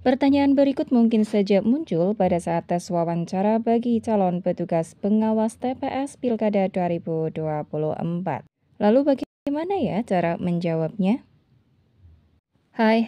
Pertanyaan berikut mungkin saja muncul pada saat tes wawancara bagi calon petugas pengawas TPS Pilkada 2024. Lalu bagaimana ya cara menjawabnya? Hai,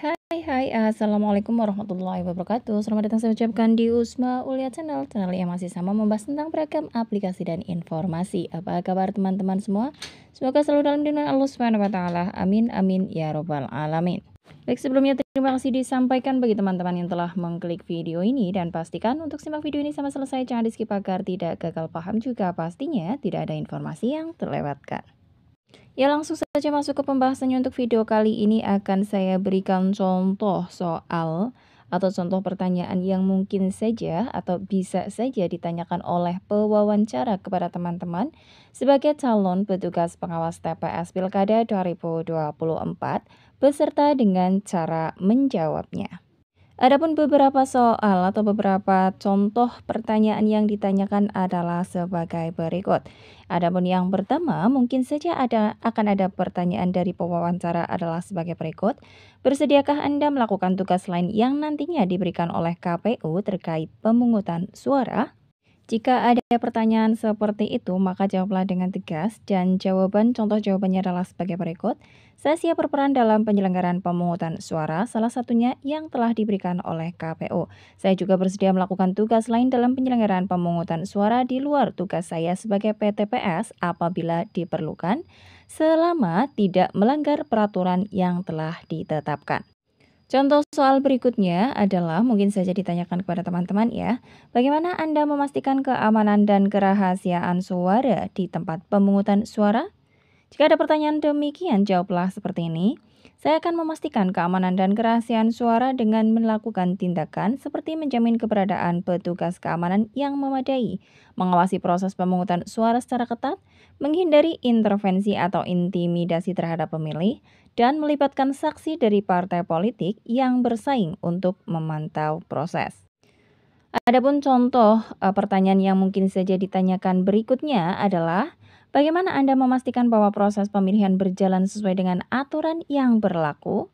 Assalamualaikum warahmatullahi wabarakatuh. Selamat datang saya ucapkan di Usma Ulia channel yang masih sama membahas tentang beragam aplikasi dan informasi. Apa kabar teman-teman semua? Semoga selalu dalam lindungan Allah Subhanahu wa taala. Amin amin ya robbal alamin. Baik, sebelumnya terima kasih disampaikan bagi teman-teman yang telah mengklik video ini dan pastikan untuk simak video ini sampai selesai, jangan di skip agar tidak gagal paham, juga pastinya tidak ada informasi yang terlewatkan. Ya, langsung saja masuk ke pembahasannya. Untuk video kali ini akan saya berikan contoh soal atau contoh pertanyaan yang mungkin saja atau bisa saja ditanyakan oleh pewawancara kepada teman-teman sebagai calon petugas pengawas TPS Pilkada 2024 beserta dengan cara menjawabnya. Adapun beberapa soal atau beberapa contoh pertanyaan yang ditanyakan adalah sebagai berikut. Adapun yang pertama, mungkin saja akan ada pertanyaan dari pewawancara adalah sebagai berikut. Bersediakah Anda melakukan tugas lain yang nantinya diberikan oleh KPU terkait pemungutan suara? Jika ada pertanyaan seperti itu, maka jawablah dengan tegas dan contoh jawabannya adalah sebagai berikut. Saya siap berperan dalam penyelenggaraan pemungutan suara, salah satunya yang telah diberikan oleh KPU. Saya juga bersedia melakukan tugas lain dalam penyelenggaraan pemungutan suara di luar tugas saya sebagai PTPS apabila diperlukan, selama tidak melanggar peraturan yang telah ditetapkan. Contoh soal berikutnya adalah mungkin saja ditanyakan kepada teman-teman ya. Bagaimana Anda memastikan keamanan dan kerahasiaan suara di tempat pemungutan suara? Jika ada pertanyaan demikian, jawablah seperti ini. Saya akan memastikan keamanan dan kerahasiaan suara dengan melakukan tindakan seperti menjamin keberadaan petugas keamanan yang memadai, mengawasi proses pemungutan suara secara ketat, menghindari intervensi atau intimidasi terhadap pemilih, dan melibatkan saksi dari partai politik yang bersaing untuk memantau proses. Adapun contoh pertanyaan yang mungkin saja ditanyakan berikutnya adalah, bagaimana Anda memastikan bahwa proses pemilihan berjalan sesuai dengan aturan yang berlaku?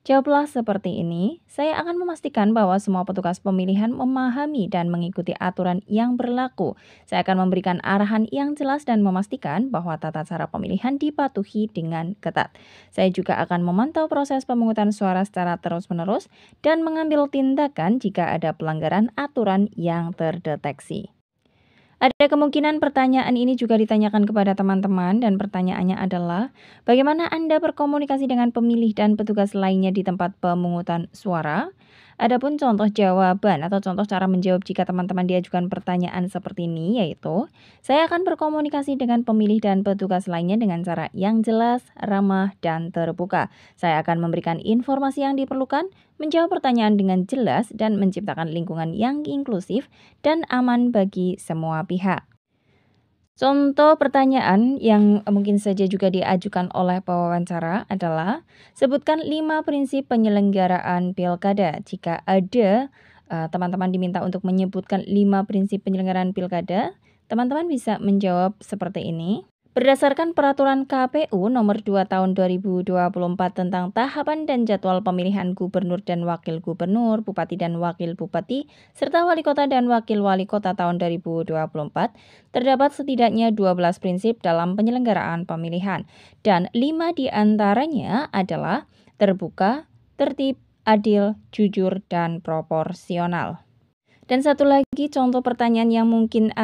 Jawablah seperti ini, saya akan memastikan bahwa semua petugas pemilihan memahami dan mengikuti aturan yang berlaku. Saya akan memberikan arahan yang jelas dan memastikan bahwa tata cara pemilihan dipatuhi dengan ketat. Saya juga akan memantau proses pemungutan suara secara terus-menerus dan mengambil tindakan jika ada pelanggaran aturan yang terdeteksi. Ada kemungkinan pertanyaan ini juga ditanyakan kepada teman-teman dan pertanyaannya adalah, bagaimana Anda berkomunikasi dengan pemilih dan petugas lainnya di tempat pemungutan suara? Adapun contoh jawaban atau contoh cara menjawab jika teman-teman diajukan pertanyaan seperti ini yaitu, saya akan berkomunikasi dengan pemilih dan petugas lainnya dengan cara yang jelas, ramah, dan terbuka. Saya akan memberikan informasi yang diperlukan, menjawab pertanyaan dengan jelas, dan menciptakan lingkungan yang inklusif dan aman bagi semua pihak. Contoh pertanyaan yang mungkin saja juga diajukan oleh pewawancara adalah, sebutkan 5 prinsip penyelenggaraan pilkada. Jika ada teman-teman diminta untuk menyebutkan 5 prinsip penyelenggaraan pilkada, teman-teman bisa menjawab seperti ini. Berdasarkan peraturan KPU nomor 2 tahun 2024 tentang tahapan dan jadwal pemilihan gubernur dan wakil gubernur, bupati dan wakil bupati, serta wali kota dan wakil wali kota tahun 2024, terdapat setidaknya 12 prinsip dalam penyelenggaraan pemilihan, dan 5 diantaranya adalah terbuka, tertib, adil, jujur, dan proporsional. Dan satu lagi contoh pertanyaan yang mungkin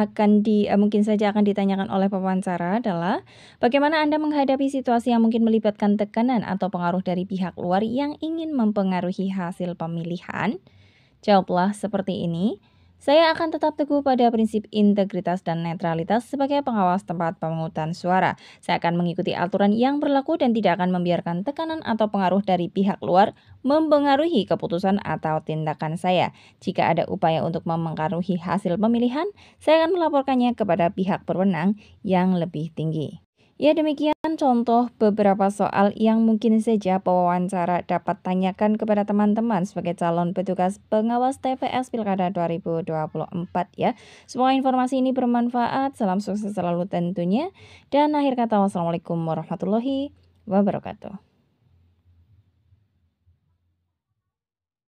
saja akan ditanyakan oleh pewawancara adalah, bagaimana Anda menghadapi situasi yang mungkin melibatkan tekanan atau pengaruh dari pihak luar yang ingin mempengaruhi hasil pemilihan? Jawablah seperti ini. Saya akan tetap teguh pada prinsip integritas dan netralitas sebagai pengawas tempat pemungutan suara. Saya akan mengikuti aturan yang berlaku dan tidak akan membiarkan tekanan atau pengaruh dari pihak luar mempengaruhi keputusan atau tindakan saya. Jika ada upaya untuk mempengaruhi hasil pemilihan, saya akan melaporkannya kepada pihak berwenang yang lebih tinggi. Ya, demikian contoh beberapa soal yang mungkin saja pewawancara dapat tanyakan kepada teman-teman sebagai calon petugas pengawas TPS Pilkada 2024 ya. Semoga informasi ini bermanfaat, salam sukses selalu tentunya. Dan akhir kata, wassalamualaikum warahmatullahi wabarakatuh.